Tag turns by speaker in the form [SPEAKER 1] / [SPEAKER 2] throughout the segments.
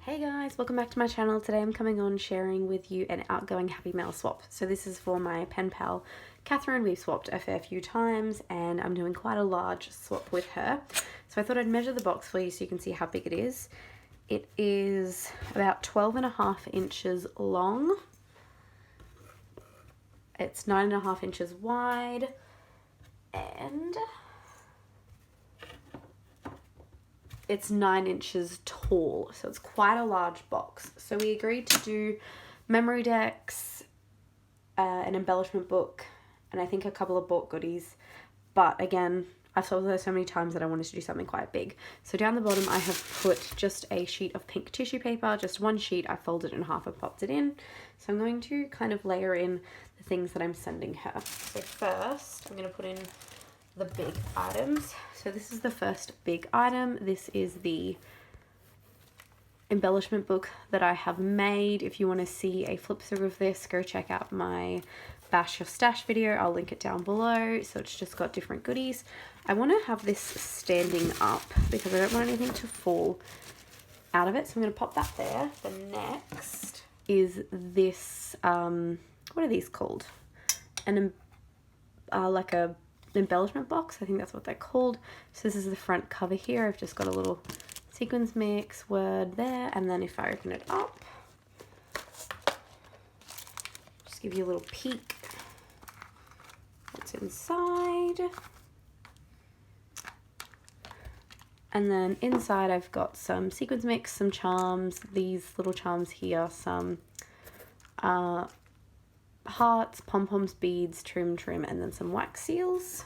[SPEAKER 1] Hey guys, welcome back to my channel. Today I'm coming on sharing with you an outgoing Happy Mail swap. So this is for my pen pal Kathryn. We've swapped a fair few times and I'm doing quite a large swap with her. So I thought I'd measure the box for you so you can see how big it is. It is about 12.5 inches long. It's 9.5 inches wide and it's 9 inches tall, so it's quite a large box. So we agreed to do memory decks, an embellishment book, and I think a couple of bought goodies. But again, I've sold those so many times that I wanted to do something quite big. So down the bottom I have put just a sheet of pink tissue paper, just one sheet. I folded it in half and popped it in. So I'm going to kind of layer in the things that I'm sending her. So first I'm going to put in the big items. So this is the first big item. This is the embellishment book that I have made. If you want to see a flip through of this, go check out my Bash Your Stash video. I'll link it down below. So it's just got different goodies. I want to have this standing up because I don't want anything to fall out of it. So I'm going to pop that there. The next is this, what are these called? Like a embellishment box. I think that's what they're called. So this is the front cover here. I've just got a little sequins mix word there, and then if I open it up, just give you a little peek what's inside. And then inside I've got some sequins mix, some charms, these little charms here, some hearts, pom-poms, beads, trim, and then some wax seals.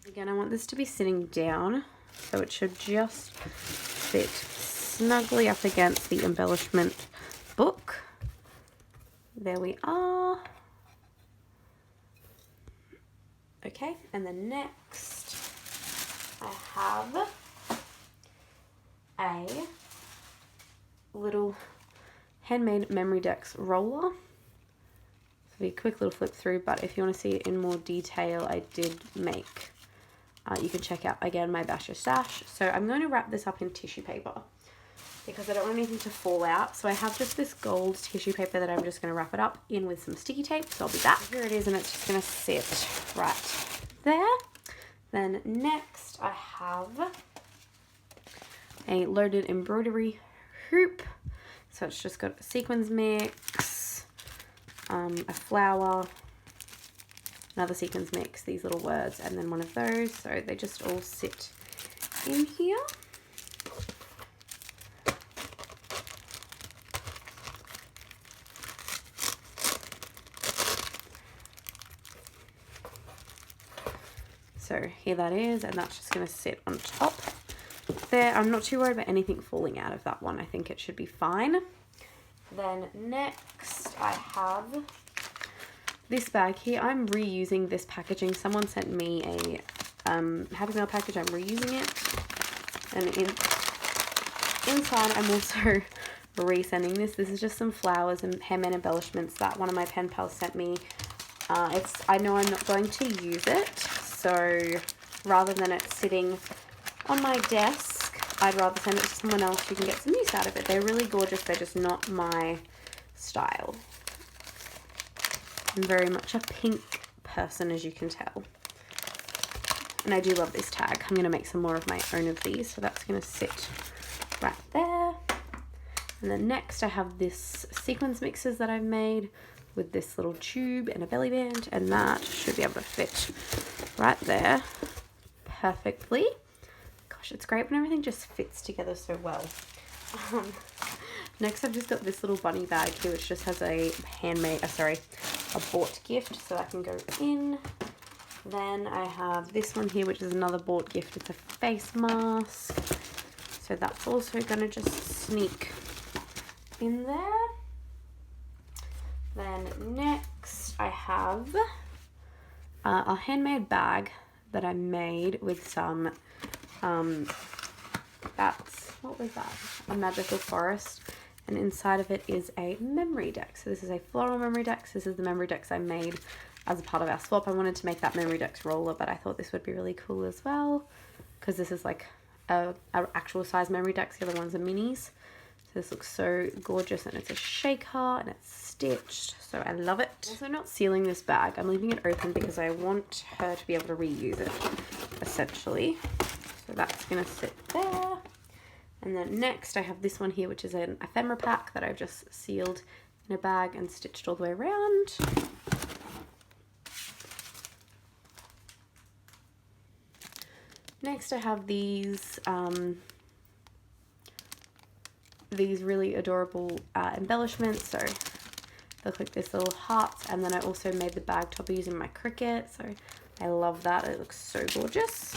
[SPEAKER 1] Again, I want this to be sitting down, so it should just fit snugly up against the embellishment book. There we are. Okay, and then next I have a little handmade memory decks roller. A quick little flip through, but if you want to see it in more detail, I did make, you can check out again my Bash Your Stash. So I'm going to wrap this up in tissue paper because I don't want anything to fall out. So I have just this gold tissue paper that I'm just going to wrap it up in with some sticky tape. So I'll be back. Here it is, and it's just going to sit right there. Then next I have a loaded embroidery hoop. So it's just got a sequins mix, a flower, another sequins mix, these little words, and then one of those. So they just all sit in here. So here that is, and that's just going to sit on top there. I'm not too worried about anything falling out of that one. I think it should be fine. Then next I have this bag here. I'm reusing this packaging. Someone sent me a Happy Mail package. I'm reusing it. And inside I'm also resending this. This is just some flowers and handmade embellishments that one of my pen pals sent me. I know I'm not going to use it, so rather than it sitting on my desk, I'd rather send it to someone else who can get some use out of it. They're really gorgeous. They're just not my style. I'm very much a pink person, as you can tell. And I do love this tag. I'm going to make some more of my own of these. So that's going to sit right there. And then next I have this sequins mixes that I've made with this little tube and a belly band. And that should be able to fit right there perfectly. It's great when everything just fits together so well. Next I've just got this little bunny bag here which just has a a bought gift, so that can go in. Then I have this one here which is another bought gift. It's a face mask, so that's also going to just sneak in there. Then next I have a handmade bag that I made with some what was that? A magical forest, and inside of it is a memory deck. So this is a floral memory deck. This is the memory decks I made as a part of our swap. I wanted to make that memory decks roller, but I thought this would be really cool as well because this is like a actual size memory decks. The other ones are minis. this looks so gorgeous, and it's a shaker and it's stitched, so I love it. I'm also not sealing this bag. I'm leaving it open because I want her to be able to reuse it, essentially. So that's gonna sit there. And then next I have this one here, which is an ephemera pack that I've just sealed in a bag and stitched all the way around. Next I have these really adorable embellishments. So they look like this little hearts, and then I also made the bag topper using my Cricut, so I love that. It looks so gorgeous.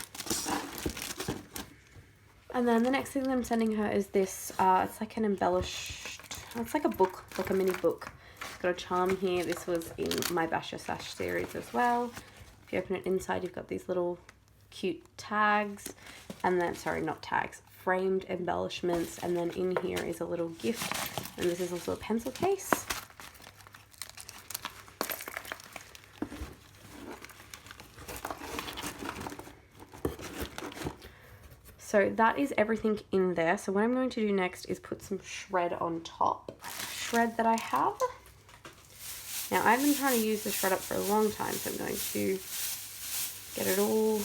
[SPEAKER 1] And then the next thing that I'm sending her is this, it's like an embellished, it's like a book, like a mini book. It's got a charm here. This was in my Bash Your Sash series as well. If you open it inside, you've got these little cute tags, and then, sorry, not tags, framed embellishments, and then in here is a little gift, and this is also a pencil case. So that is everything in there. So what I'm going to do next is put some shred on top. Shred that I have. Now I've been trying to use the shred up for a long time, so I'm going to get it all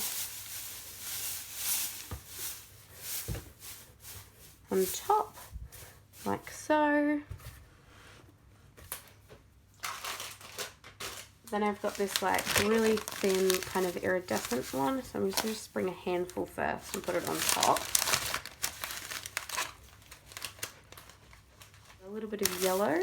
[SPEAKER 1] on top, like so. Then I've got this like really thin kind of iridescent one, so I'm just going to bring a handful first and put it on top. A little bit of yellow.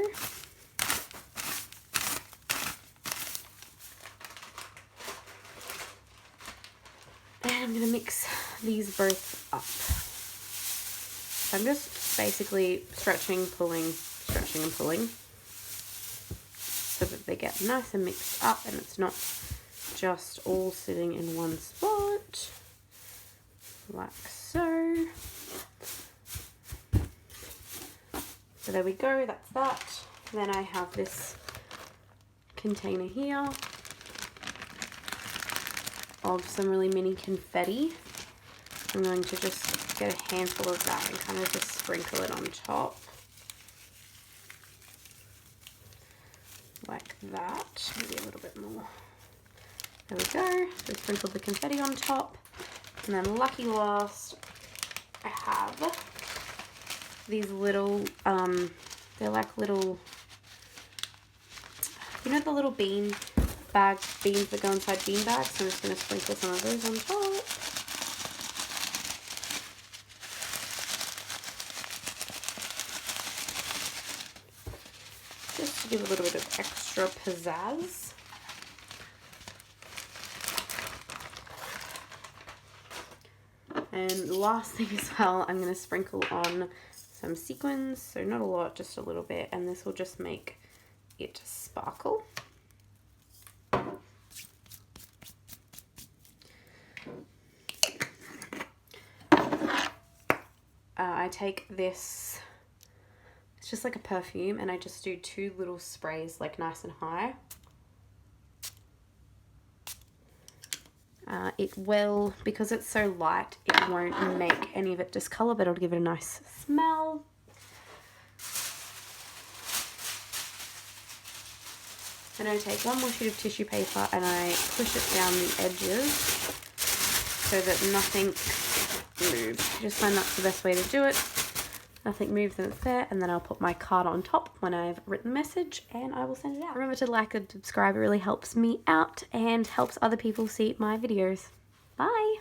[SPEAKER 1] And I'm going to mix these both up. So I'm just basically stretching and pulling, so that they get nice and mixed up and it's not just all sitting in one spot, like so. So there we go, that's that. Then I have this container here of some really mini confetti. I'm going to just get a handful of that and kind of just sprinkle it on top. Like that, maybe a little bit more. There we go, so we sprinkled the confetti on top. And then lucky last, I have these little, they're like little, you know the little beans that go inside bean bags? So I'm just going to sprinkle some of those on top. Just to give a little bit of extra pizzazz. And last thing as well, I'm going to sprinkle on some sequins, so not a lot, just a little bit, and this will just make it sparkle. I take this, it's just like a perfume, and I just do 2 little sprays, like nice and high. It will, because it's so light, it won't make any of it discolor, but it'll give it a nice smell. Then I take 1 more sheet of tissue paper and I push it down the edges so that nothing moves. I just find that's the best way to do it. Nothing moves and it's there, and then I'll put my card on top when I've written the message and I will send it out. Remember to like and subscribe, it really helps me out and helps other people see my videos. Bye!